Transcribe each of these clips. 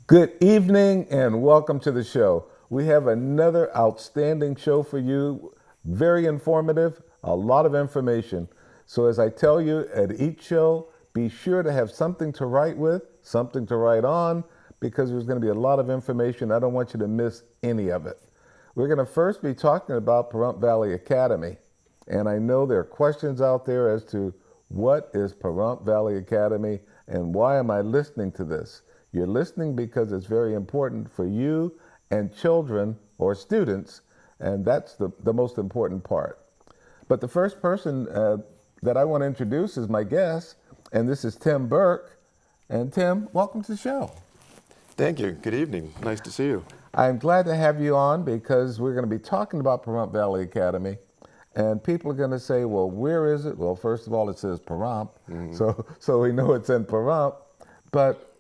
Good evening and welcome to the show. We have another outstanding show for you, very informative, a lot of information. So as I tell you at each show, be sure to have something to write with, something to write on, because there's going to be a lot of information. I don't want you to miss any of it. We're going to first be talking about Pahrump Valley Academy. And I know there are questions out there as to what is Pahrump Valley Academy and why am I listening to this? You're listening because it's very important for you and children or students, and that's the most important part. But the first person that I want to introduce is my guest, and this is Tim Burke. And Tim, welcome to the show. Thank you. Good evening. Nice to see you. I'm glad to have you on because we're going to be talking about Pahrump Valley Academy. And people are going to say, well, where is it? Well, first of all, it says Pahrump, so we know it's in Pahrump. But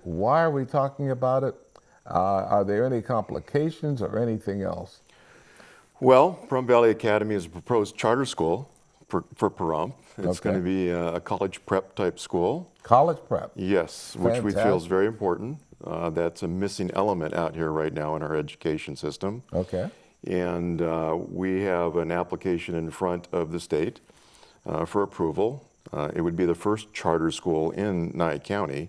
why are we talking about it? Are there any complications or anything else? Well, Pahrump Valley Academy is a proposed charter school for Pahrump. It's going to be a college prep type school. College prep? Yes, which we feel is very important. That's a missing element out here right now in our education system. Okay. And we have an application in front of the state for approval. It would be the first charter school in Nye County.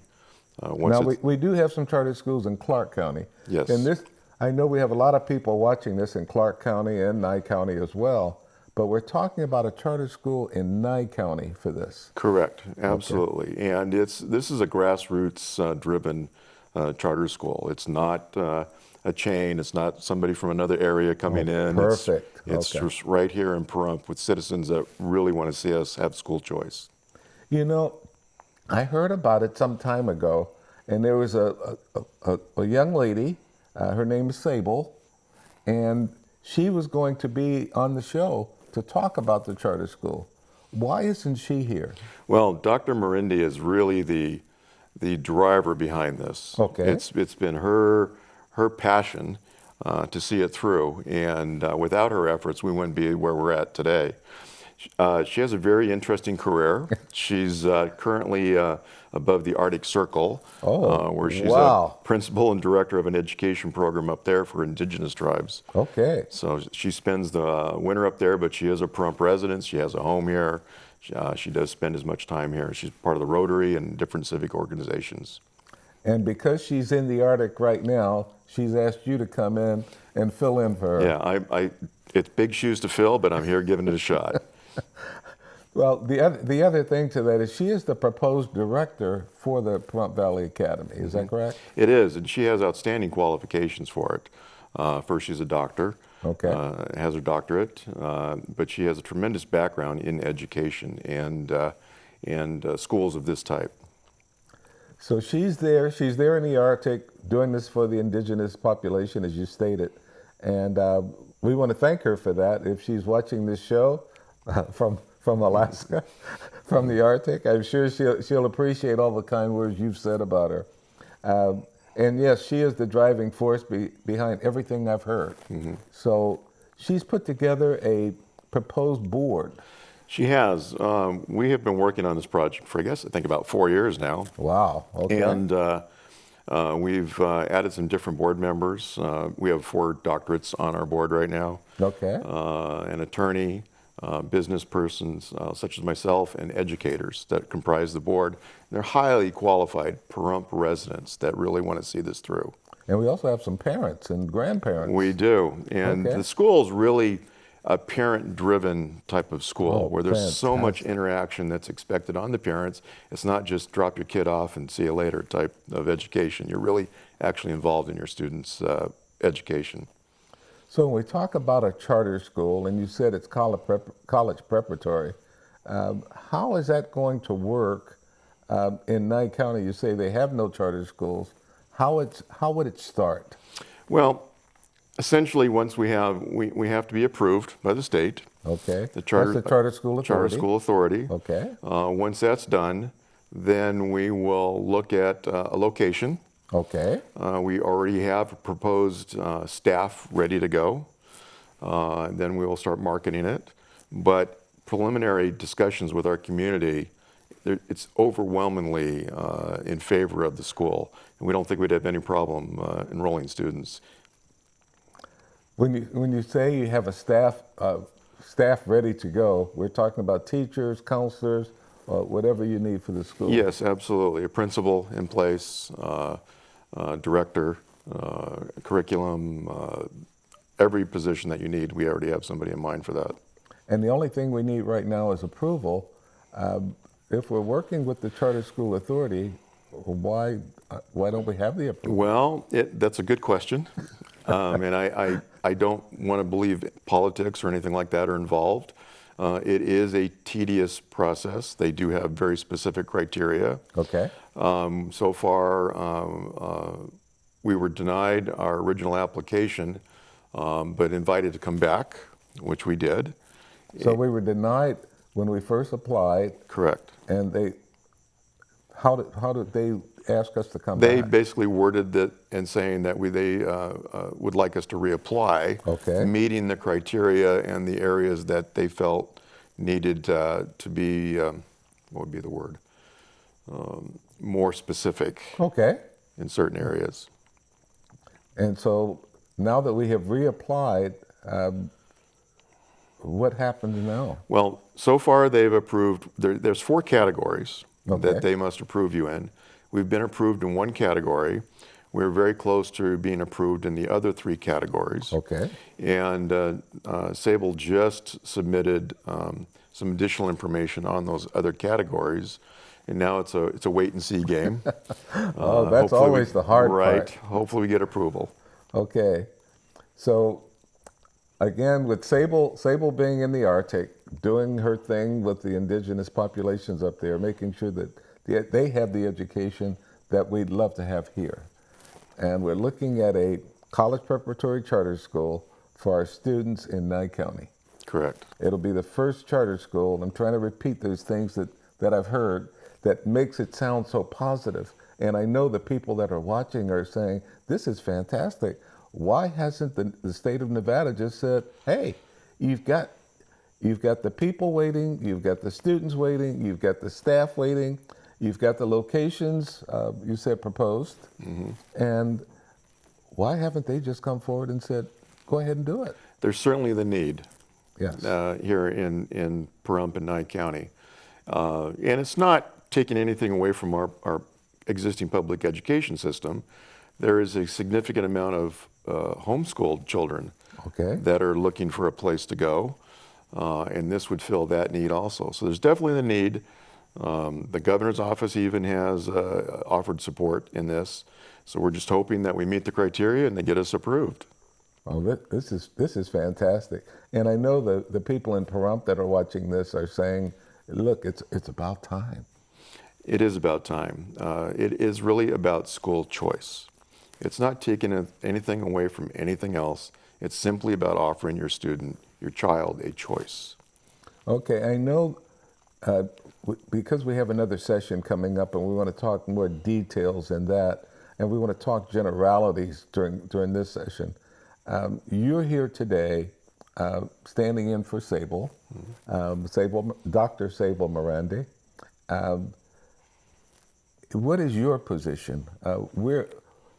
Now, we do have some charter schools in Clark County. Yes. And this, I know we have a lot of people watching this in Clark County and Nye County as well, but we're talking about a charter school in Nye County for this. Correct, absolutely. Okay. And this is a grassroots driven charter school. It's not a chain, it's not somebody from another area coming in. Perfect. It's just right here in Pahrump with citizens that really want to see us have school choice. You know, I heard about it some time ago, and there was a young lady, her name is Sable, and she was going to be on the show to talk about the charter school. Why isn't she here? Well, Dr. Marindi is really the driver behind this. Okay. It's been her passion to see it through, and without her efforts, we wouldn't be where we're at today. She has a very interesting career. She's currently above the Arctic Circle, where she's a principal and director of an education program up there for indigenous tribes. Okay. So she spends the winter up there, but she is a Pahrump resident. She has a home here. She does spend as much time here. She's part of the Rotary and different civic organizations. And because she's in the Arctic right now, she's asked you to come in and fill in for her. Yeah, it's big shoes to fill, but I'm here giving it a shot. Well, the other thing to that is she is the proposed director for the Pahrump Valley Academy. Is that correct? It is, and she has outstanding qualifications for it. First, she's a doctor. Okay. Has her doctorate, but she has a tremendous background in education and schools of this type. So she's there in the Arctic doing this for the indigenous population, as you stated. And we want to thank her for that. If she's watching this show from Alaska, from the Arctic, I'm sure she'll appreciate all the kind words you've said about her. And yes, she is the driving force behind everything I've heard. So she's put together a proposed board. She has. We have been working on this project for, I think about 4 years now. Wow, okay. And we've added some different board members. We have 4 doctorates on our board right now. Okay. An attorney, business persons such as myself, and educators that comprise the board. They're highly qualified Pahrump residents that really want to see this through. And we also have some parents and grandparents. We do. And the school's really a parent-driven type of school where there's so much interaction that's expected on the parents. It's not just drop your kid off and see you later type of education. You're really actually involved in your students' education. So when we talk about a charter school, and you said it's college preparatory, how is that going to work in Nye County? You say they have no charter schools. How would it start? Well, essentially, once we have to be approved by the state. Okay. That's the Charter School Authority. Charter School Authority. Okay. Once that's done, then we will look at a location. Okay. We already have proposed staff ready to go. Then we will start marketing it. But preliminary discussions with our community it's overwhelmingly in favor of the school, and we don't think we'd have any problem enrolling students. When you say you have a staff ready to go, we're talking about teachers, counselors, whatever you need for the school. Yes, absolutely. A principal in place, director, curriculum, every position that you need, we already have somebody in mind for that. And the only thing we need right now is approval. If we're working with the Charter School Authority, why don't we have the approval? Well, that's a good question. And I don't want to believe politics or anything like that are involved. It is a tedious process. They do have very specific criteria. Okay. So far, we were denied our original application, but invited to come back, which we did. So we were denied when we first applied. Correct. And how did they ask us to come They back? basically worded it and saying that they would like us to reapply, Okay. meeting the criteria and the areas that they felt needed to be, what would be the word, more specific Okay. in certain areas. And so now that we have reapplied, what happens now? Well, so far they've approved, there's 4 categories Okay. that they must approve you in. We've been approved in 1 category. We're very close to being approved in the other 3 categories. Okay. And Sable just submitted some additional information on those other categories. And now it's a wait and see game. Oh, that's Hopefully always the hard right. part. Hopefully we get approval. Okay. So again, with Sable being in the Arctic, doing her thing with the indigenous populations up there, making sure that they have the education that we'd love to have here. And we're looking at a college preparatory charter school for our students in Nye County. Correct. It'll be the first charter school, and I'm trying to repeat those things that I've heard that makes it sound so positive. And I know the people that are watching are saying, this is fantastic. Why hasn't the state of Nevada just said, hey, you've got the people waiting, you've got the students waiting, you've got the staff waiting, you've got the locations, you said proposed, and why haven't they just come forward and said, go ahead and do it? There's certainly the need. Yes. Here in Pahrump and Nye County. And it's not taking anything away from our existing public education system. There is a significant amount of homeschooled children that are looking for a place to go, and this would fill that need also. So there's definitely the need. The governor's office even has offered support in this. So we're just hoping that we meet the criteria and they get us approved. Oh, this is fantastic. And I know the people in Pahrump that are watching this are saying, look, it's about time. It is about time. It is really about school choice. It's not taking anything away from anything else. It's simply about offering your student, your child, a choice. Okay, I know because we have another session coming up and we want to talk more details in that, and we want to talk generalities during this session. You're here today standing in for Sable, Dr. Sable Mirandi. What is your position?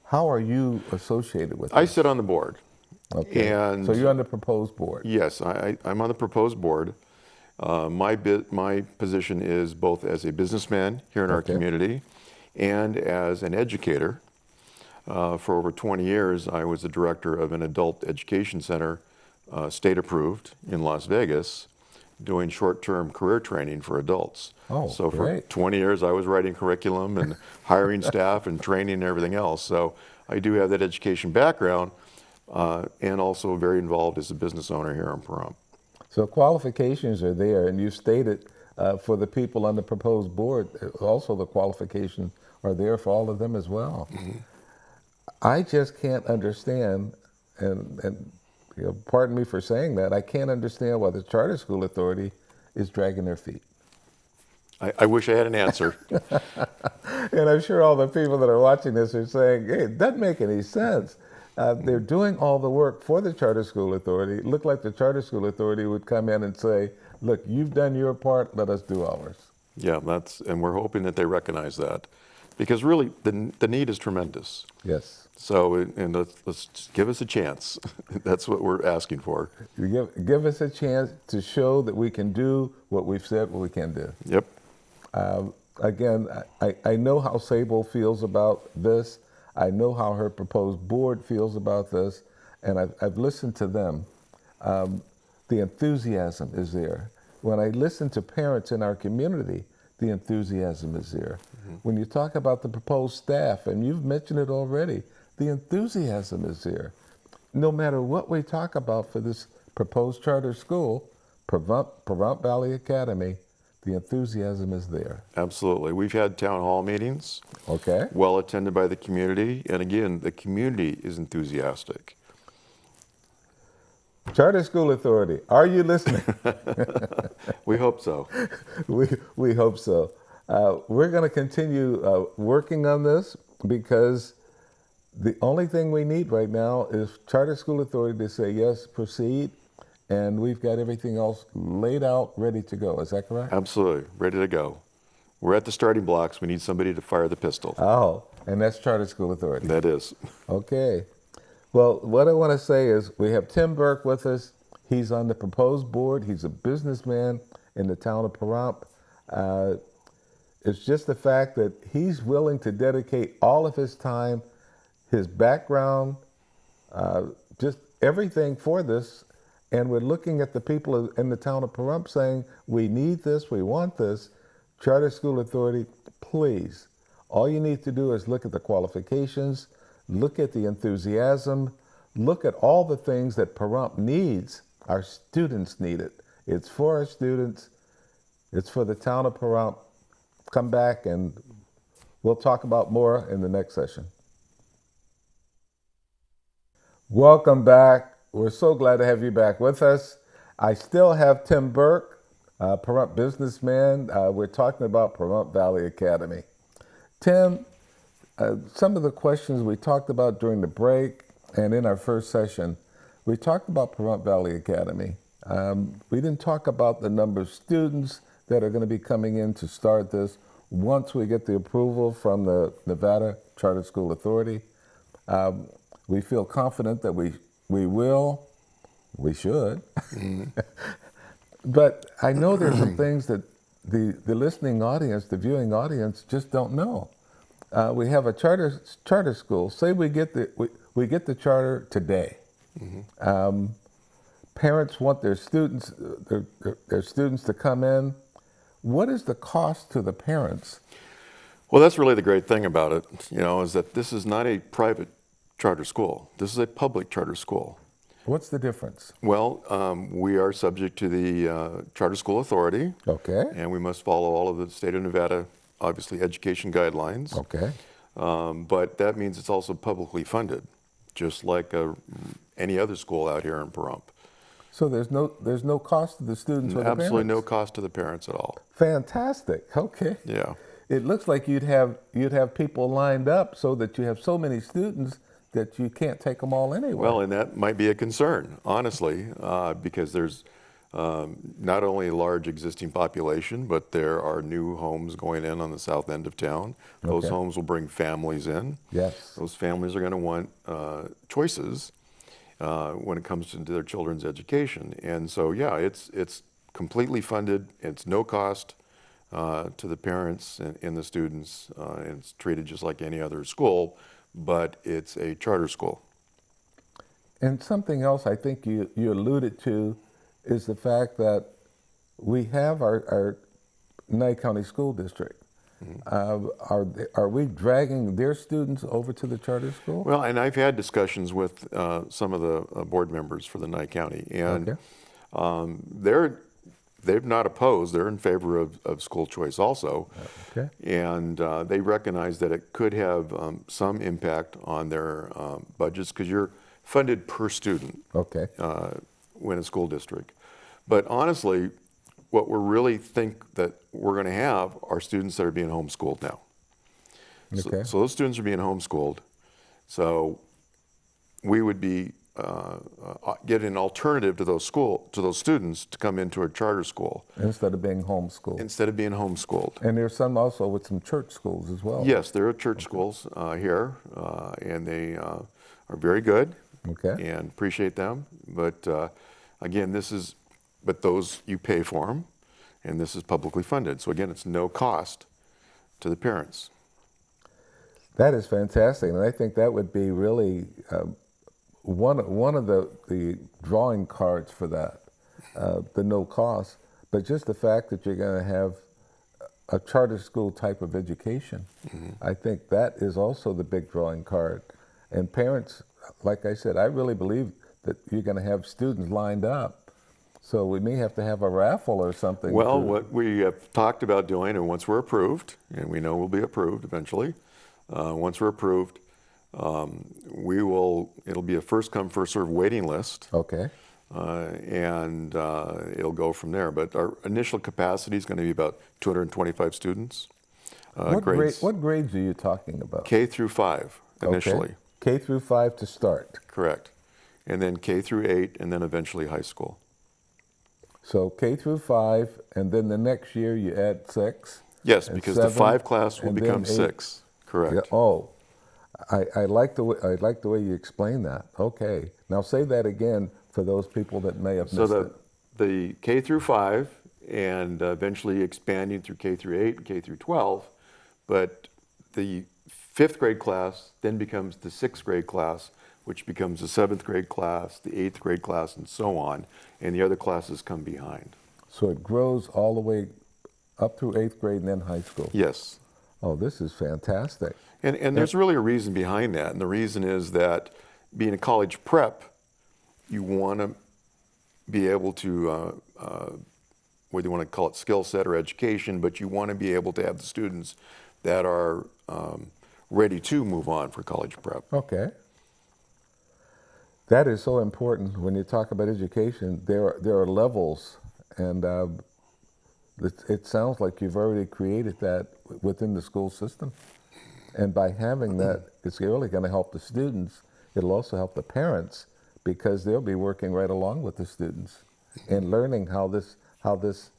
How are you associated with I this? sit on the board. Okay. And so you're on the proposed board? Yes, I'm on the proposed board. My position is both as a businessman here in our community and as an educator. For over 20 years, I was the director of an adult education center, state approved, in Las Vegas, doing short-term career training for adults. Oh, so great. for 20 years, I was writing curriculum and hiring staff and training and everything else. So I do have that education background, and also very involved as a business owner here in Pahrump. So qualifications are there, and you stated for the people on the proposed board, also the qualifications are there for all of them as well. I just can't understand, and you know, pardon me for saying that, I can't understand why the Charter School Authority is dragging their feet. I wish I had an answer. And I'm sure all the people that are watching this are saying, hey, it doesn't make any sense. They're doing all the work for the Charter School Authority. It looked like the Charter School Authority would come in and say, look, you've done your part, let us do ours. Yeah, and we're hoping that they recognize that, because really the need is tremendous. Yes. So, and let's just give us a chance. That's what we're asking for. You give us a chance to show that we can do what we've said we can do. Yep. Again, I know how Sable feels about this. I know how her proposed board feels about this, and I've listened to them. The enthusiasm is there. When I listen to parents in our community, the enthusiasm is there. Mm-hmm. When you talk about the proposed staff, and you've mentioned it already, the enthusiasm is there. No matter what we talk about for this proposed charter school, Pahrump Valley Academy, the enthusiasm is there. Absolutely. We've had town hall meetings, okay, well attended by the community, and again, the community is enthusiastic. Charter School Authority, are you listening? We hope so. We hope so. We're going to continue working on this, because the only thing we need right now is Charter School Authority to say, yes, proceed, and we've got everything else laid out, ready to go. Is that correct? Absolutely, ready to go. We're at the starting blocks. We need somebody to fire the pistol. Oh, and that's Charter School Authority. That is. Okay. Well, what I want to say is we have Tim Burke with us. He's on the proposed board. He's a businessman in the town of Pahrump. It's just the fact that he's willing to dedicate all of his time, his background, just everything for this. And we're looking at the people in the town of Pahrump saying, we need this, we want this. Charter School Authority, please. All you need to do is look at the qualifications, look at the enthusiasm, look at all the things that Pahrump needs. Our students need it. It's for our students. It's for the town of Pahrump. Come back and we'll talk about more in the next session. Welcome back. We're so glad to have you back with us. I still have Tim Burke, Pahrump businessman. We're talking about Pahrump Valley Academy. Tim, some of the questions we talked about during the break and in our first session, we talked about Pahrump Valley Academy. We didn't talk about the number of students that are going to be coming in to start this once we get the approval from the Nevada Charter School Authority. We feel confident that we should. Mm-hmm. But I know there's some things that the listening audience, the viewing audience, just don't know. We have a charter school. Say we get the charter today. Mm-hmm. Parents want their students to come in. What is the cost to the parents? Well, that's really the great thing about it, is that this is not a private charter school. This is a public charter school. What's the difference? Well, we are subject to the Charter School Authority. Okay. And we must follow all of the state of Nevada, obviously, education guidelines. Okay. But that means it's also publicly funded, just like any other school out here in Pahrump. So there's no cost to the students or the parents? Absolutely no cost to the parents at all. Fantastic. Okay. Yeah. It looks like you'd have people lined up so that you have so many students that you can't take them all anyway. Well, and that might be a concern, honestly, because there's not only a large existing population, but there are new homes going in on the south end of town. Those homes will bring families in. Yes. Those families are going to want choices when it comes to their children's education. And so, yeah, it's completely funded. It's no cost to the parents and the students. And it's treated just like any other school, but it's a charter school. And something else I think you alluded to is the fact that we have our Nye County School District. Mm-hmm. Are we dragging their students over to the charter school? Well, and I've had discussions with some of the board members for the Nye County, and they've not opposed. They're in favor of school choice also. Okay. And they recognize that it could have some impact on their budgets because you're funded per student. Okay. In a school district. But honestly, what we really think that we're going to have are students that are being homeschooled now. Okay. So those students are being homeschooled. So we would be get an alternative to those students to come into a charter school Instead of being homeschooled. instead of being homeschooled. And there's some also with some church schools as well. Yes, there are church schools here, and they are very good. Okay. And appreciate them. But again, but those you pay for them, and this is publicly funded. So again, it's no cost to the parents. That is fantastic, and I think that would be really one of the drawing cards for that, the no cost, but just the fact that you're going to have a charter school type of education. Mm-hmm. I think that is also the big drawing card. And parents, like I said, I really believe that you're going to have students lined up. So we may have to have a raffle or something. Well, what we have talked about doing, and once we're approved, and we know we'll be approved eventually, once we're approved, it'll be a first come, first served waiting list. Okay. And it'll go from there. But our initial capacity is going to be about 225 students. What grades are you talking about? K through 5 initially. Okay. K through 5 to start. Correct. And then K through 8, and then eventually high school. So K through 5, and then the next year you add 6? Yes, because 7, the 5 class will become 6. Correct. Yeah, oh, I like the way you explain that. Okay. Now say that again for those people that may have missed it. The K through 5, and eventually expanding through K through 8 and K through 12, but the 5th grade class then becomes the 6th grade class, which becomes the 7th grade class, the 8th grade class, and so on, and the other classes come behind. So it grows all the way up through 8th grade and then high school? Yes. Oh, this is fantastic. And there's really a reason behind that, and the reason is that being a college prep, you want to be able to, whether you want to call it skill set or education, but you want to be able to have the students that are ready to move on for college prep. Okay. That is so important when you talk about education. There are levels, and it sounds like you've already created that within the school system. And by having that, it's really going to help the students. It'll also help the parents, because they'll be working right along with the students and learning how this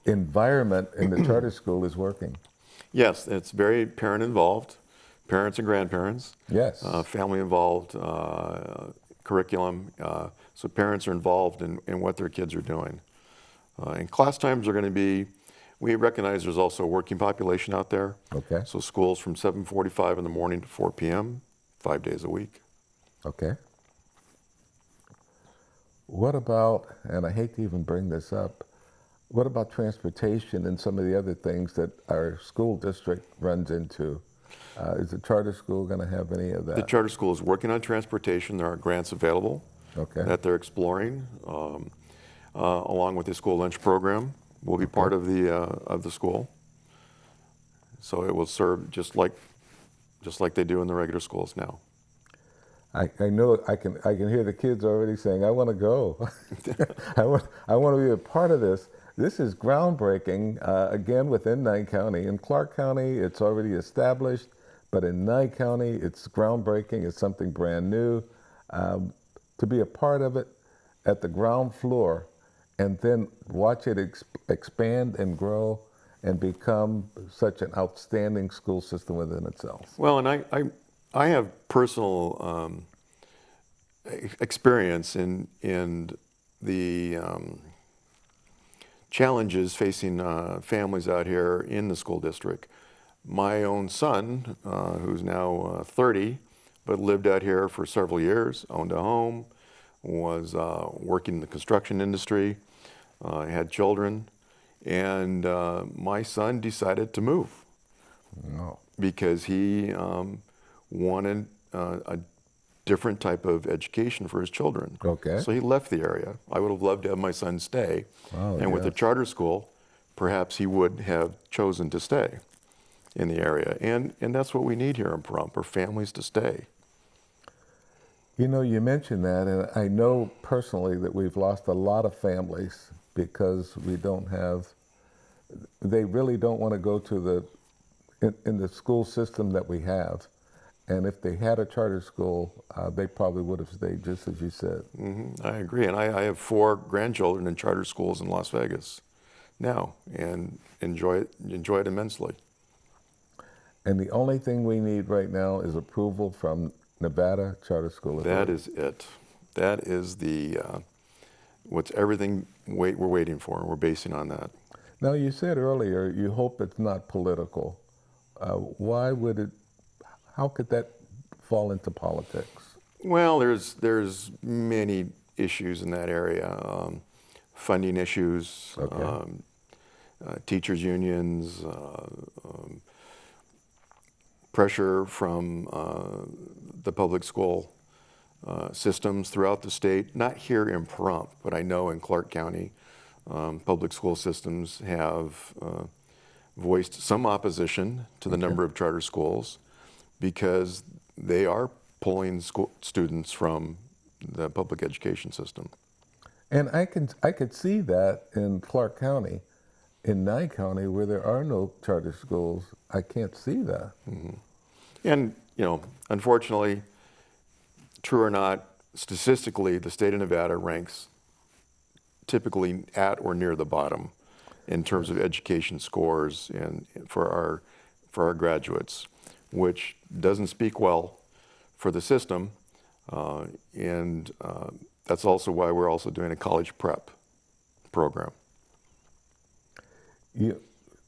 environment in the charter school is working. Yes, it's very parent involved, parents and grandparents. Yes. Family involved, curriculum. So parents are involved in what their kids are doing. And class times are going to be, we recognize there's also a working population out there. Okay. So schools from 7:45 in the morning to 4 p.m., 5 days a week. Okay. What about, and I hate to even bring this up, what about transportation and some of the other things that our school district runs into? Is the charter school going to have any of that? The charter school is working on transportation. There are grants available that they're exploring, along with the school lunch program. Will be part of the school. So it will serve just like they do in the regular schools now. I know I can hear the kids already saying, "I want to go. I want to be a part of this." This is groundbreaking. Again, within Nye County. In Clark County, it's already established, but in Nye County, it's groundbreaking. It's something brand new. To be a part of it at the ground floor, and then watch it expand and grow and become such an outstanding school system within itself. Well, and I have personal experience in the challenges facing families out here in the school district. My own son, who's now 30, but lived out here for several years, owned a home, was working in the construction industry, had children, and my son decided to move because he wanted a different type of education for his children. Okay. So he left the area. I would have loved to have my son stay. And with the charter school, perhaps he would have chosen to stay in the area. And that's what we need here in Pahrump, are families to stay. You know, you mentioned that, and I know personally that we've lost a lot of families because they really don't want to go to in the school system that we have. And if they had a charter school, they probably would have stayed, just as you said. I agree. And I have 4 grandchildren in charter schools in Las Vegas now and enjoy it immensely. And the only thing we need right now is approval from Nevada Charter School Authority. That is it. That is what's everything we're waiting for. We're basing on that. Now, you said earlier you hope it's not political. Why would it? How could that fall into politics? Well, there's many issues in that area. Funding issues, Okay. Teachers unions, pressure from the public school systems throughout the state. Not here in Pahrump, but I know in Clark County, public school systems have voiced some opposition to the number of charter schools because they are pulling students from the public education system. And I could see that in Clark County. In Nye County, where there are no charter schools, I can't see that. And, unfortunately, true or not, statistically, the state of Nevada ranks typically at or near the bottom in terms of education scores and for our graduates, which doesn't speak well for the system. And that's also why we're also doing a college prep program.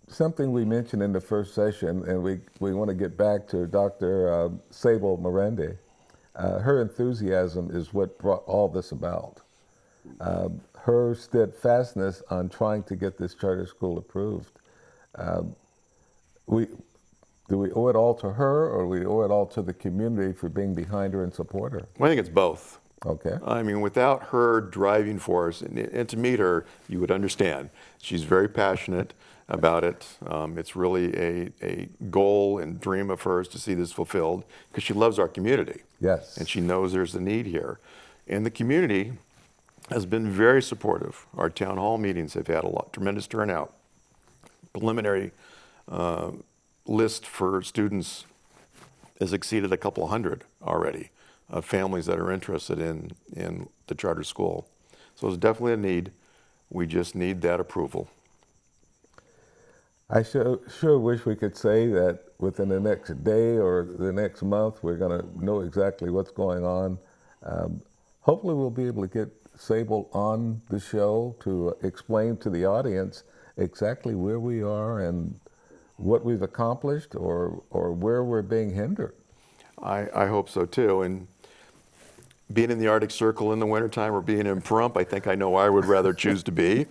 Something we mentioned in the first session, and we want to get back to Dr. Sable Mirande. Her enthusiasm is what brought all this about. Her steadfastness on trying to get this charter school approved. Do we owe it all to her, or do we owe it all to the community for being behind her and support her? Well, I think it's both. Okay. I mean, without her driving force, and to meet her, you would understand. She's very passionate about it. It's really a goal and dream of hers to see this fulfilled because she loves our community. Yes. And she knows there's a need here. And the community has been very supportive. Our town hall meetings have had tremendous turnout. Preliminary list for students has exceeded a couple hundred already of families that are interested in the charter school. So it's definitely a need. We just need that approval. I sure wish we could say that within the next day or the next month we're going to know exactly what's going on. Hopefully we'll be able to get Sable on the show to explain to the audience exactly where we are and what we've accomplished or where we're being hindered. I hope so too. And being in the Arctic Circle in the wintertime or being in Pahrump, I think I know I would rather choose to be.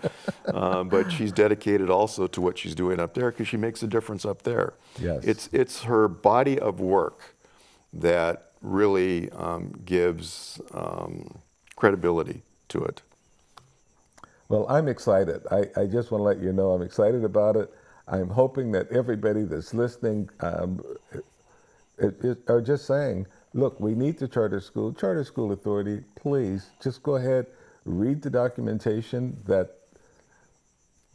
But she's dedicated also to what she's doing up there because she makes a difference up there. Yes. It's her body of work that really gives credibility to it. Well, I'm excited. I just want to let you know I'm excited about it. I'm hoping that everybody that's listening are just saying, look, we need the charter school. Charter School Authority, please just go ahead, read the documentation that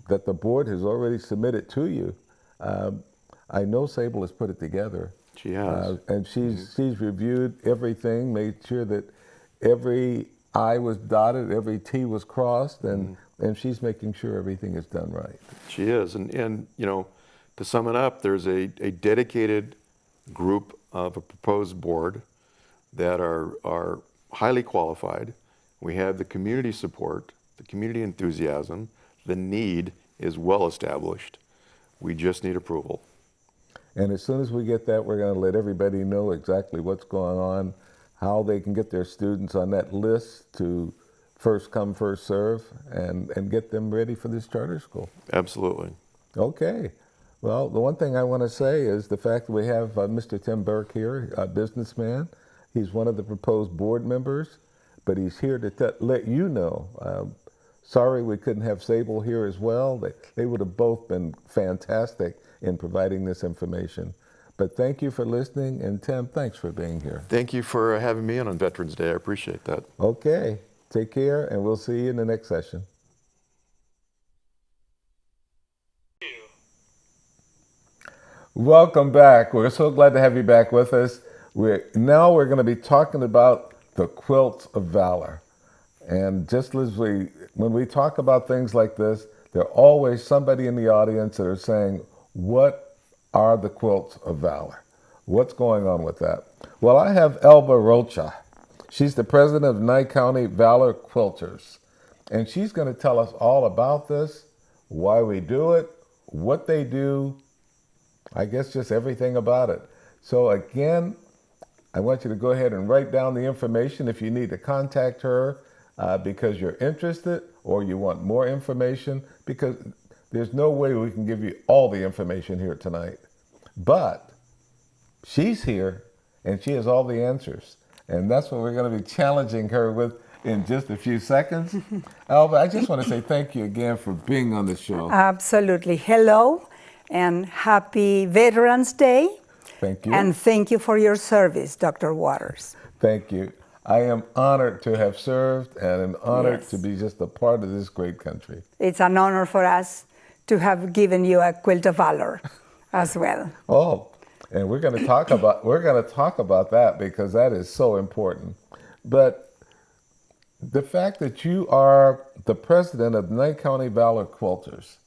the board has already submitted to you. I know Sable has put it together. She has. And she's reviewed everything, made sure that every I was dotted, every T was crossed, and she's making sure everything is done right. She is. And to sum it up, there's a dedicated group of a proposed board that are highly qualified. We have the community support, the community enthusiasm. The need is well established. We just need approval. And as soon as we get that, we're going to let everybody know exactly what's going on, how they can get their students on that list to first come, first serve, and get them ready for this charter school. Absolutely. Okay. Well, the one thing I want to say is the fact that we have Mr. Tim Burke here, a businessman. He's one of the proposed board members, but he's here to let you know. Sorry we couldn't have Sable here as well. They would have both been fantastic in providing this information. But thank you for listening, and Tim, thanks for being here. Thank you for having me in on Veterans Day. I appreciate that. Okay. Take care, and we'll see you in the next session. Welcome back. We're so glad to have you back with us. Now we're going to be talking about the quilts of valor. And just as when we talk about things like this, there's always somebody in the audience that are saying, what are the quilts of valor? What's going on with that? Well, I have Elba Rocha. She's the president of Nye County Valor Quilters. And she's going to tell us all about this, why we do it, what they do, I guess just everything about it. So again, I want you to go ahead and write down the information if you need to contact her because you're interested or you want more information, because there's no way we can give you all the information here tonight. But she's here and she has all the answers. And that's what we're going to be challenging her with in just a few seconds. Alba, I just want to say thank you again for being on the show. Absolutely. Hello and happy Veterans Day. Thank you. And thank you for your service, Dr. Waters. Thank you. I am honored to have served and am honored to be just a part of this great country. It's an honor for us to have given you a quilt of valor as well. Oh, and we're going to talk about that because that is so important. But the fact that you are the president of Nye County Valor Quilters,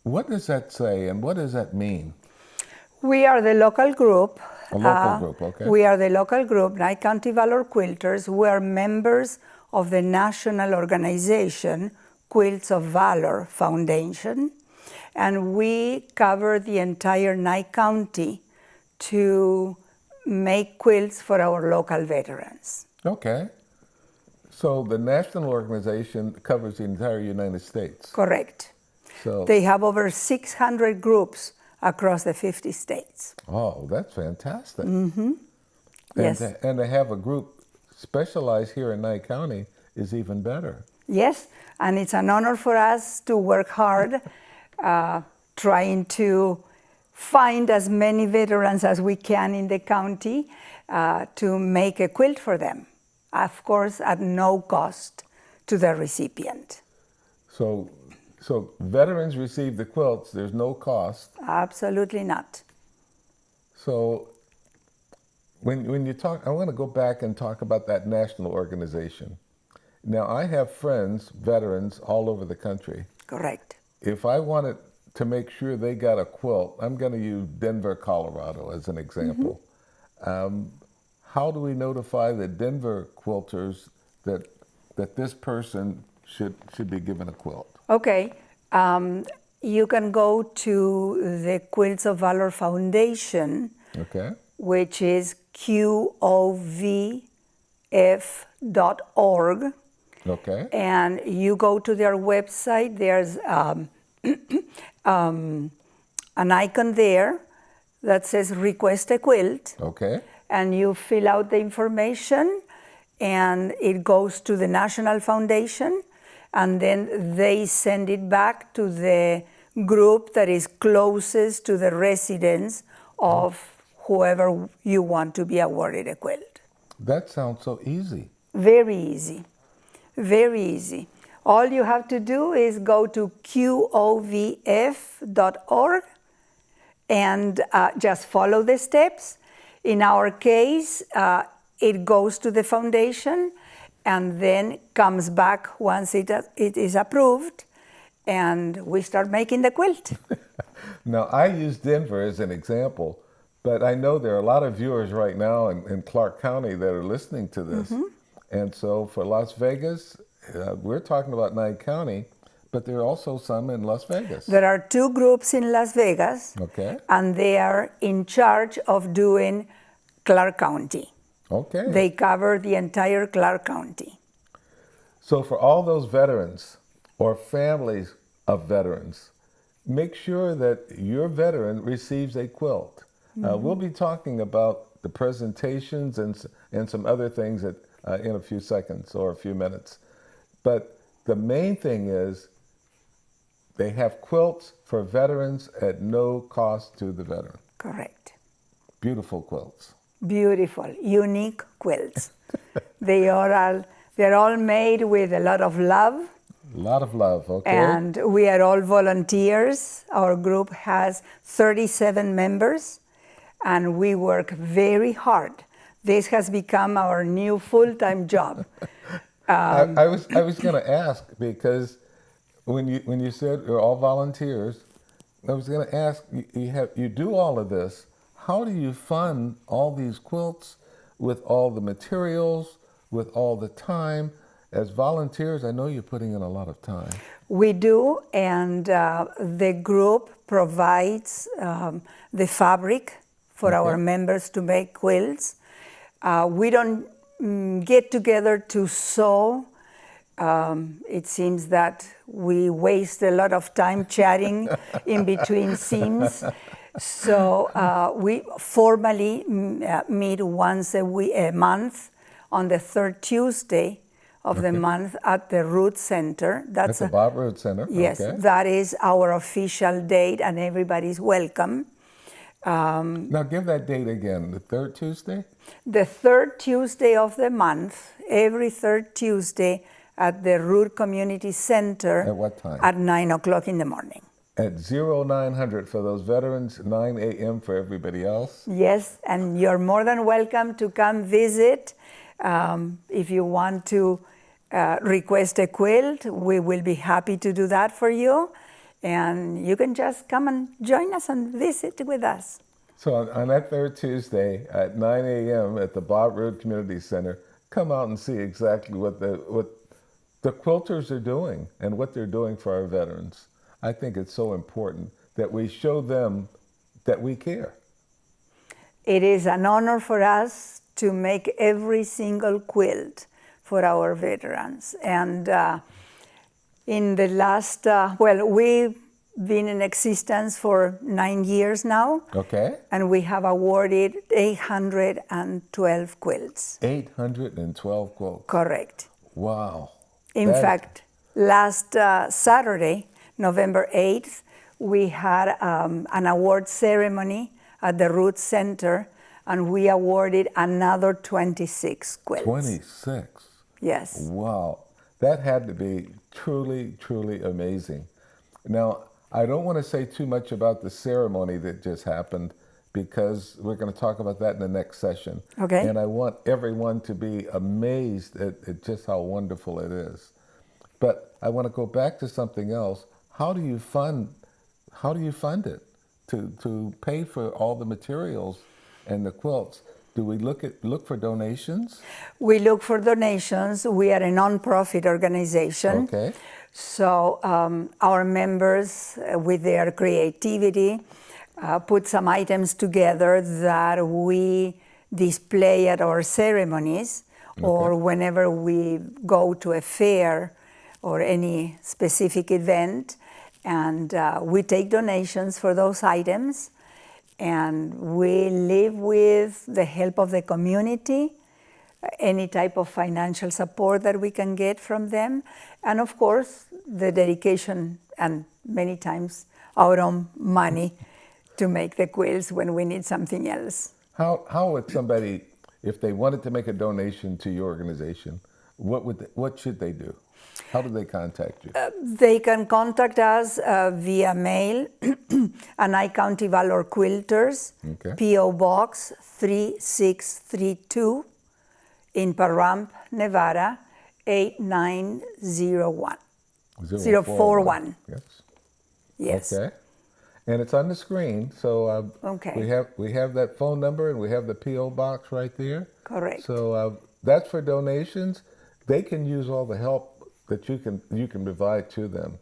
what does that say and what does that mean? We are the local group. A local group, okay. We are the local group, Nye County Valor Quilters. We are members of the national organization, Quilts of Valor Foundation. And we cover the entire Nye County to make quilts for our local veterans. Okay. So the national organization covers the entire United States. Correct. So they have over 600 groups across the 50 states. Oh, that's fantastic. Mm-hmm. Yes. And to have a group specialized here in Nye County is even better. Yes, and it's an honor for us to work hard trying to find as many veterans as we can in the county to make a quilt for them, of course, at no cost to the recipient. So veterans receive the quilts, there's no cost. Absolutely not. So when you talk, I want to go back and talk about that national organization. Now, I have friends, veterans, all over the country. Correct. If I wanted to make sure they got a quilt, I'm going to use Denver, Colorado as an example. Mm-hmm. How do we notify the Denver quilters that this person should be given a quilt? Okay. You can go to the Quilts of Valor Foundation, okay, which is QOVF.org. Okay. And you go to their website, there's an icon there that says request a quilt. Okay. And you fill out the information and it goes to the National Foundation, and then they send it back to the group that is closest to the residents of whoever you want to be awarded a quilt. That sounds so easy. Very easy. Very easy. All you have to do is go to QOVF.org and just follow the steps. In our case, it goes to the foundation and then comes back once it is approved, and we start making the quilt. Now, I use Denver as an example, but I know there are a lot of viewers right now in Clark County that are listening to this. Mm-hmm. And so for Las Vegas, we're talking about Nye County, but there are also some in Las Vegas. There are 2 groups in Las Vegas, okay, and they are in charge of doing Clark County. Okay. They cover the entire Clark County. So for all those veterans or families of veterans, make sure that your veteran receives a quilt. Mm-hmm. We'll be talking about the presentations and some other things in a few seconds or a few minutes. But the main thing is they have quilts for veterans at no cost to the veteran. Correct. Beautiful quilts. Beautiful, unique quilts. They're all made with a lot of love. A lot of love, okay. And we are all volunteers. Our group has 37 members, and we work very hard this has become our new full-time job. I was going to ask, because when you said you're all volunteers, I was going to ask, you do all of this. How do you fund all these quilts with all the materials, with all the time? As volunteers, I know you're putting in a lot of time. We do, and the group provides the fabric for our members to make quilts. We don't get together to sew. It seems that we waste a lot of time chatting in between scenes. So we formally meet once a month on the third Tuesday of the month at the Root Center. That's the Bob Root Center? Yes, that is our official date, and everybody's welcome. Now give that date again, the third Tuesday? The third Tuesday of the month, every third Tuesday at the Root Community Center. At what time? At 9 o'clock in the morning. At 0900 for those veterans, 9 a.m. for everybody else? Yes, and you're more than welcome to come visit. If you want to request a quilt, we will be happy to do that for you. And you can just come and join us and visit with us. So on that third Tuesday at 9 a.m. at the Bob Root Community Center, come out and see exactly what the quilters are doing and what they're doing for our veterans. I think it's so important that we show them that we care. It is an honor for us to make every single quilt for our veterans. And in the last, we've been in existence for 9 years now. Okay. And we have awarded 812 quilts. 812 quilts. Correct. Wow. In fact, last Saturday, November 8th, we had an award ceremony at the Root Center, and we awarded another 26 quilts. 26? Yes. Wow. That had to be truly, truly amazing. Now, I don't want to say too much about the ceremony that just happened, because we're going to talk about that in the next session. Okay. And I want everyone to be amazed at just how wonderful it is. But I want to go back to something else. How do you fund it to pay for all the materials and the quilts? Do we look for donations? We look for donations. We are a nonprofit organization. Okay. So our members, with their creativity, put some items together that we display at our ceremonies, or whenever we go to a fair or any specific event, and we take donations for those items, and we live with the help of the community, any type of financial support that we can get from them, and of course the dedication and many times our own money to make the quilts when we need something else. How would somebody, if they wanted to make a donation to your organization, what should they do? How do they contact you? They can contact us via mail at Nye County Valor Quilters, P.O. Box 3632 in Pahrump, Nevada, 89041. 041. Yes. Yes. Okay. And it's on the screen, so we have that phone number and we have the P.O. box right there. Correct. So that's for donations. They can use all the help that you can provide to them.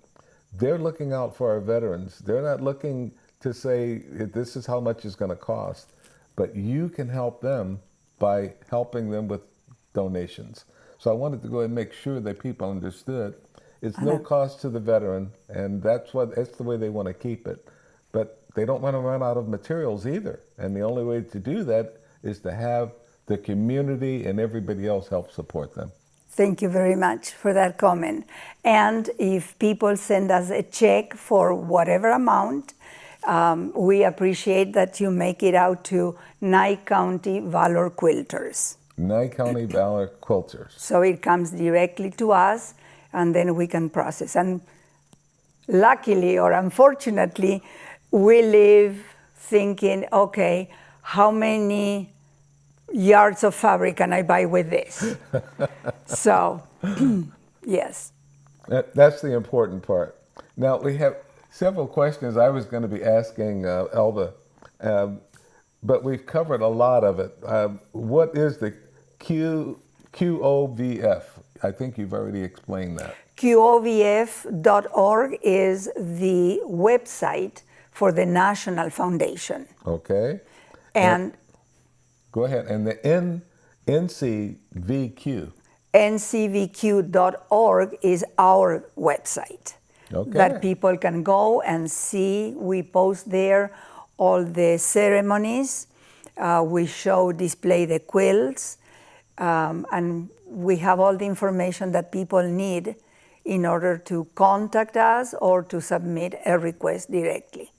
They're looking out for our veterans. They're not looking to say this is how much it's going to cost, but you can help them by helping them with donations. So I wanted to go ahead and make sure that people understood it's no cost to the veteran, and that's the way they want to keep it. But they don't want to run out of materials either. And the only way to do that is to have the community and everybody else help support them. Thank you very much for that comment. And if people send us a check for whatever amount, we appreciate that you make it out to Nye County Valor Quilters. Nye County Valor Quilters. So it comes directly to us, and then we can process. And luckily or unfortunately, we live thinking, okay, how many yards of fabric can I buy with this? So, yes. That's the important part. Now, we have several questions I was going to be asking Elba, but we've covered a lot of it. What is the QOVF? I think you've already explained that. QOVF.org is the website for the National Foundation. Okay. And go ahead. And the NCVQ. ncvq.org is our website. Okay. That people can go and see. We post there all the ceremonies. We display the quilts, and we have all the information that people need in order to contact us or to submit a request directly.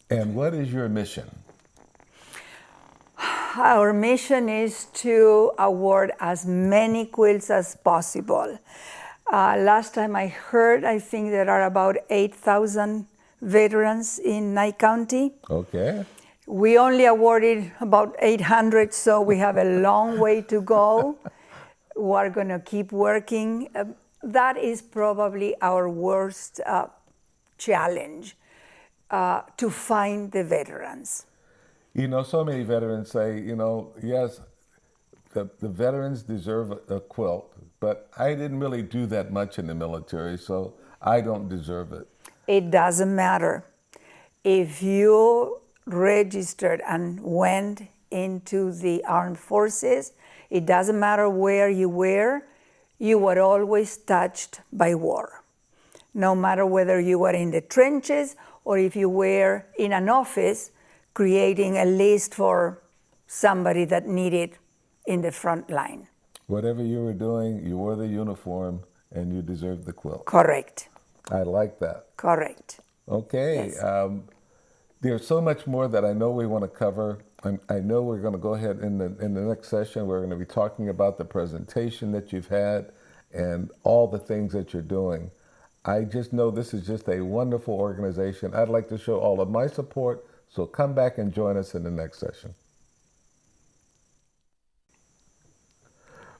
And what is your mission? Our mission is to award as many quilts as possible. Last time I heard, I think there are about 8,000 veterans in Nye County. Okay. We only awarded about 800, so we have a long way to go. We're going to keep working. That is probably our worst challenge, to find the veterans. You know, so many veterans say, you know, yes, the veterans deserve a quilt, but I didn't really do that much in the military, so I don't deserve it. It doesn't matter. If you registered and went into the armed forces, it doesn't matter where you were always touched by war. No matter whether you were in the trenches or if you were in an office creating a list for somebody that needed in the front line. Whatever you were doing, you wore the uniform and you deserve the quilt. Correct. I like that. Correct. Okay. Yes. There's so much more that I know we want to cover. I know we're going to go ahead in the next session. We're going to be talking about the presentation that you've had and all the things that you're doing. I just know this is just a wonderful organization. I'd like to show all of my support, so come back and join us in the next session.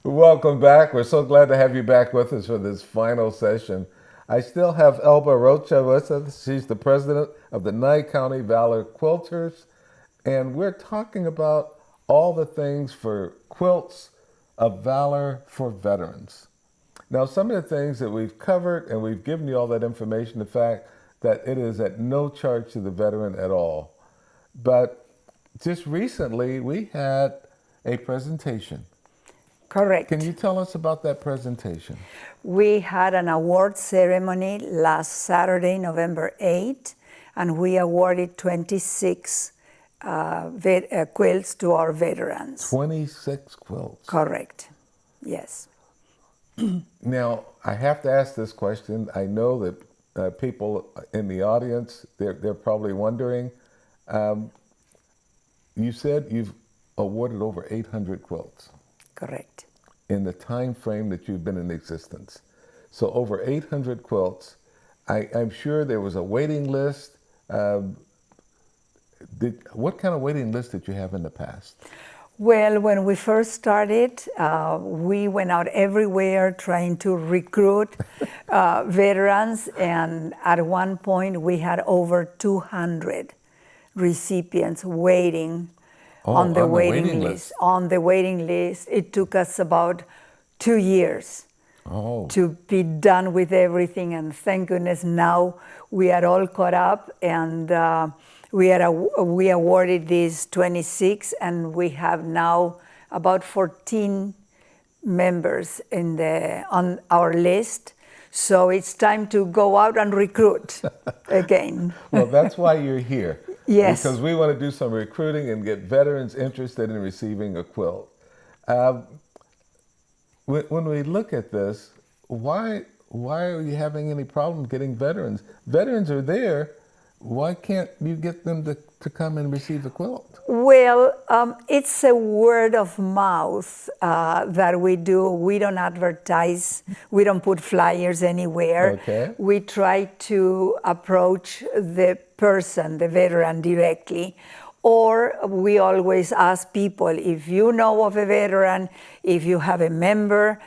Welcome back. We're so glad to have you back with us for this final session. I still have Elba Rocha with us. She's the president of the Nye County Valor Quilters, and we're talking about all the things for quilts of valor for veterans. Now, some of the things that we've covered, and we've given you all that information, the fact that it is at no charge to the veteran at all. But just recently, we had a presentation. Correct. Can you tell us about that presentation? We had an award ceremony last Saturday, November 8th, and we awarded 26 quilts to our veterans. 26 quilts. Correct. Yes. Now, I have to ask this question. I know that people in the audience, they're probably wondering. You said you've awarded over 800 quilts. Correct. In the time frame that you've been in existence. So over 800 quilts. I'm sure there was a waiting list. What kind of waiting list did you have in the past? Well, when we first started, we went out everywhere trying to recruit veterans, and at one point we had over 200 recipients waiting on the waiting list. On the waiting list. It took us about 2 years to be done with everything, and thank goodness now we are all caught up, and we awarded these 26, and we have now about 14 members on our list. So it's time to go out and recruit again. Well, that's why you're here. Yes. Because we want to do some recruiting and get veterans interested in receiving a quilt. When we look at this, why are you having any problem getting veterans? Veterans are there. Why can't you get them to come and receive a quilt? Well, it's a word of mouth that we do. We don't advertise. We don't put flyers anywhere. Okay. We try to approach the person, the veteran, directly. Or we always ask people, if you know of a veteran, if you have a member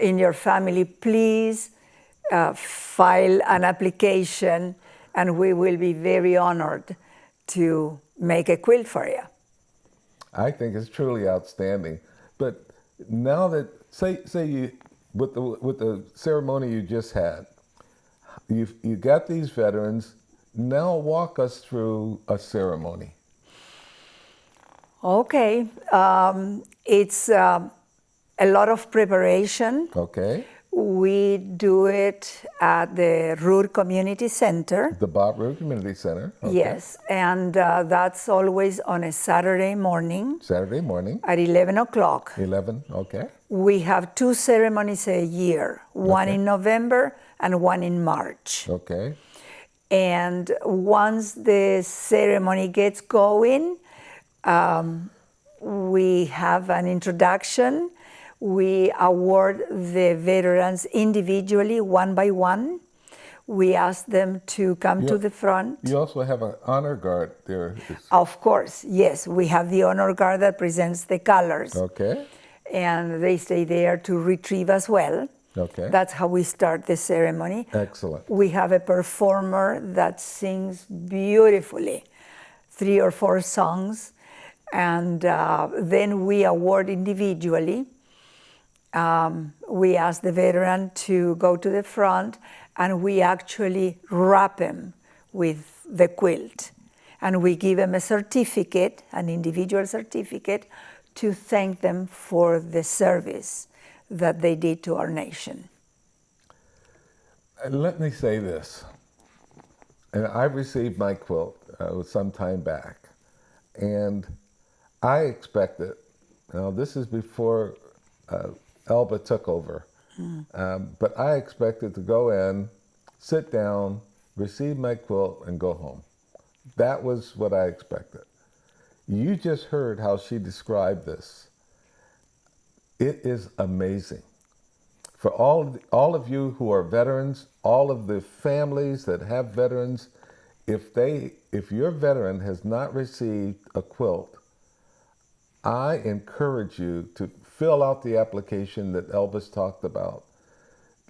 in your family, please file an application, and we will be very honored to make a quilt for you. I think it's truly outstanding. But now that, say you, with the ceremony you just had, you got these veterans. Now walk us through a ceremony. Okay, it's a lot of preparation. Okay. We do it at the Root Community Center. The Bob Root Community Center. Okay. Yes, and that's always on a Saturday morning. Saturday morning. At 11 o'clock. 11, okay. We have 2 ceremonies a year, one in November and one in March. Okay. And once the ceremony gets going, we have an introduction. We award the veterans individually, one by one. We ask them to come to the front. You also have an honor guard there. Of course, yes. We have the honor guard that presents the colors. Okay. And they stay there to retrieve as well. Okay. That's how we start the ceremony. Excellent. We have a performer that sings beautifully, 3 or 4 songs. And then we award individually. We ask the veteran to go to the front, and we actually wrap him with the quilt. And we give him a certificate, an individual certificate, to thank them for the service that they did to our nation. Let me say this. And I received my quilt some time back. And I expected, now this is before Elba took over, but I expected to go in, sit down, receive my quilt, and go home. That was what I expected. You just heard how she described this. It is amazing. For all of you who are veterans, all of the families that have veterans, if your veteran has not received a quilt, I encourage you to fill out the application that Elvis talked about.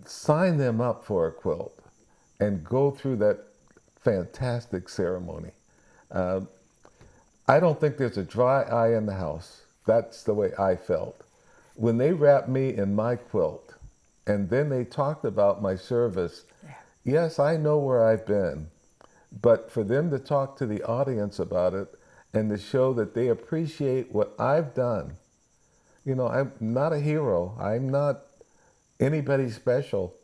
Sign them up for a quilt and go through that fantastic ceremony. I don't think there's a dry eye in the house. That's the way I felt. When they wrapped me in my quilt and then they talked about my service, yes, I know where I've been, but for them to talk to the audience about it and to show that they appreciate what I've done. You know, I'm not a hero. I'm not anybody special.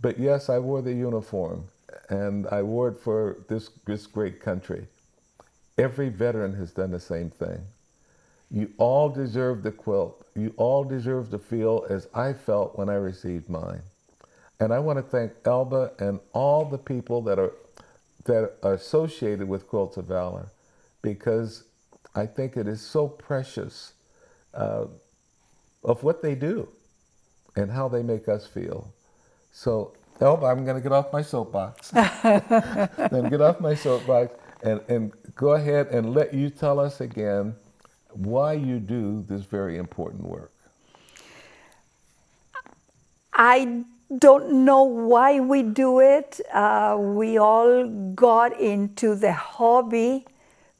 But yes, I wore the uniform, and I wore it for this great country. Every veteran has done the same thing. You all deserve the quilt. You all deserve to feel as I felt when I received mine. And I want to thank Elba and all the people that are associated with Quilts of Valor, because I think it is so precious of what they do and how they make us feel. So, Elba, I'm going to get off my soapbox. Then get off my soapbox and go ahead and let you tell us again why you do this very important work. I don't know why we do it. We all got into the hobby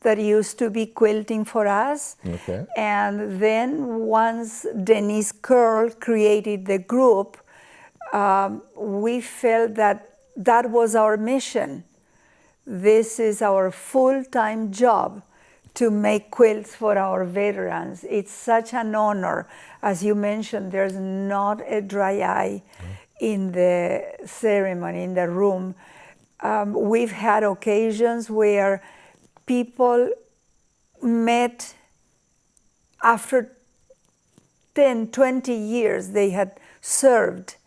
that used to be quilting for us. Okay. And then once Denise Curl created the group, we felt that that was our mission. This is our full-time job, to make quilts for our veterans. It's such an honor. As you mentioned, there's not a dry eye in the ceremony, in the room. We've had occasions where people met after 10, 20 years. They had served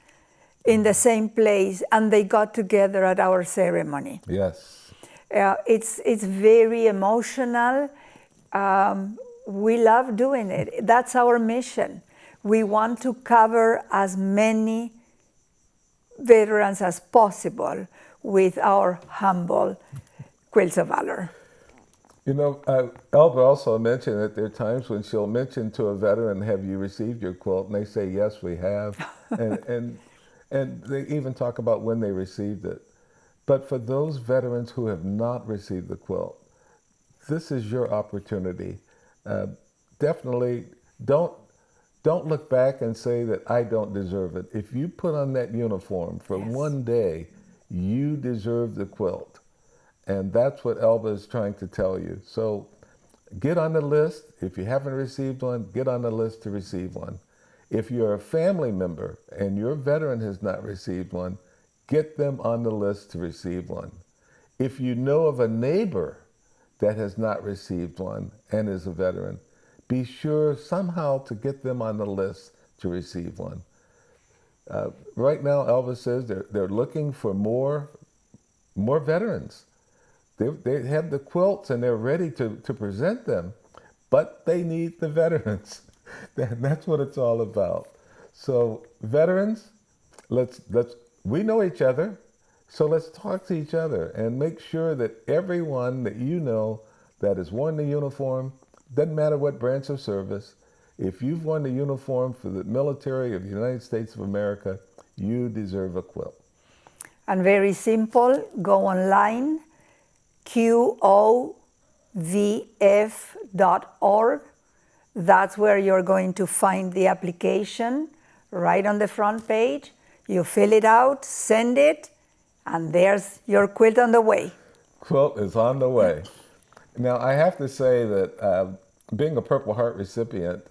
in the same place, and they got together at our ceremony. Yes. It's very emotional. We love doing it. That's our mission. We want to cover as many veterans as possible with our humble Quilts of Valor. You know, Elba also mentioned that there are times when she'll mention to a veteran, "Have you received your quilt?" And they say, "Yes, we have," and they even talk about when they received it. But for those veterans who have not received the quilt, this is your opportunity. Definitely don't look back and say that I don't deserve it. If you put on that uniform for one day, you deserve the quilt. And that's what Elba is trying to tell you. So get on the list. If you haven't received one, get on the list to receive one. If you're a family member and your veteran has not received one, get them on the list to receive one. If you know of a neighbor that has not received one and is a veteran, be sure somehow to get them on the list to receive one. Right now, Elvis says they're looking for more veterans. They have the quilts and they're ready to present them, but they need the veterans. That's what it's all about. So veterans, we know each other, so let's talk to each other and make sure that everyone that you know that has worn the uniform, doesn't matter what branch of service, if you've worn the uniform for the military of the United States of America, you deserve a quilt. And very simple, go online, qovf.org. That's where you're going to find the application right on the front page. You fill it out, send it, and there's your quilt on the way. Quilt is on the way. Now, I have to say that being a Purple Heart recipient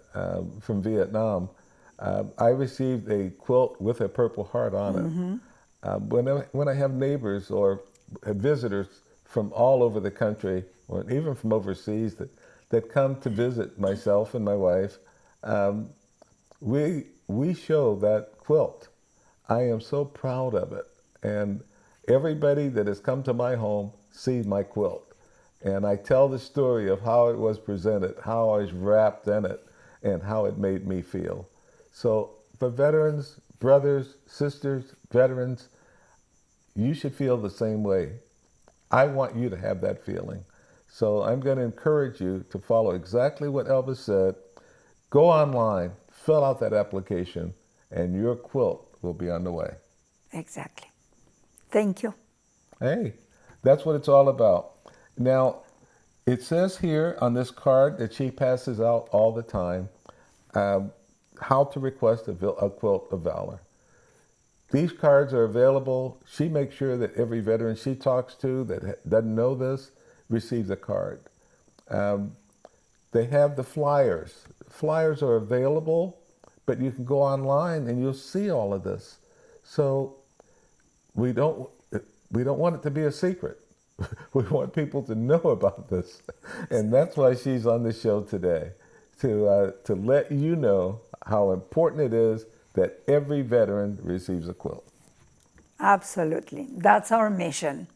from Vietnam, I received a quilt with a Purple Heart on it. When I have neighbors or visitors from all over the country, or even from overseas, that come to visit myself and my wife, we show that quilt. I am so proud of it. And everybody that has come to my home sees my quilt. And I tell the story of how it was presented, how I was wrapped in it, and how it made me feel. So for veterans, brothers, sisters, veterans, you should feel the same way. I want you to have that feeling. So I'm going to encourage you to follow exactly what Elvis said. Go online, fill out that application, and your quilt will be on the way. Exactly. Thank you. Hey, that's what it's all about. Now, it says here on this card that she passes out all the time, how to request a quilt of valor. These cards are available. She makes sure that every veteran she talks to that doesn't know this receives a card. They have the flyers. Flyers are available, but you can go online and you'll see all of this. So we don't want it to be a secret. We want people to know about this. And that's why she's on the show today, to let you know how important it is that every veteran receives a quilt. Absolutely. That's our mission.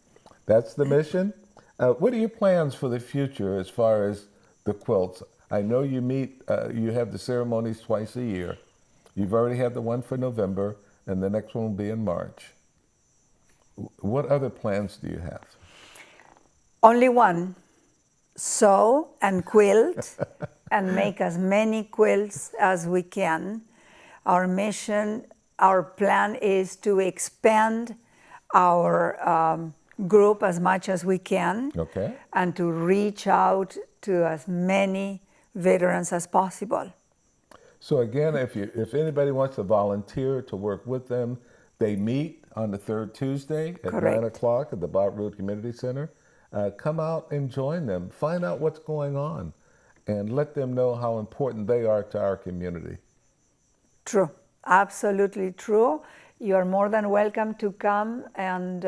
That's the mission. What are your plans for the future as far as the quilts? I know you have the ceremonies twice a year. You've already had the one for November, and the next one will be in March. What other plans do you have? Only one. Sew and quilt and make as many quilts as we can. Our mission, our plan is to expand our group as much as we can, and to reach out to as many veterans as possible. So again, if anybody wants to volunteer to work with them, they meet on the third Tuesday at 9 o'clock at the Pahrump Community Center. Come out and join them. Find out what's going on and let them know how important they are to our community. True. Absolutely true. You're more than welcome to come and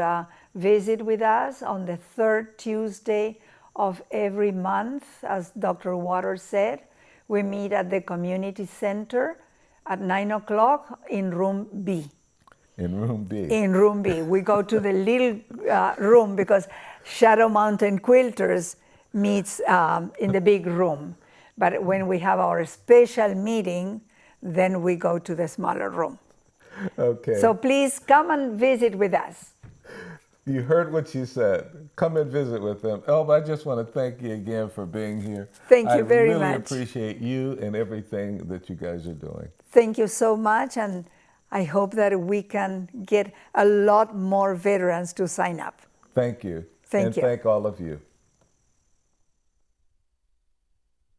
visit with us on the third Tuesday of every month. As Dr. Waters said, we meet at the community center at 9 o'clock in room B. In room B. In room B. We go to the little room because Shadow Mountain Quilters meets in the big room. But when we have our special meeting, then we go to the smaller room. Okay. So please come and visit with us. You heard what she said. Come and visit with them. Elba, I just want to thank you again for being here. Thank you very I really much. appreciate you and everything that you guys are doing. Thank you so much, and I hope that we can get a lot more veterans to sign up. Thank you. Thank and you. Thank all of you.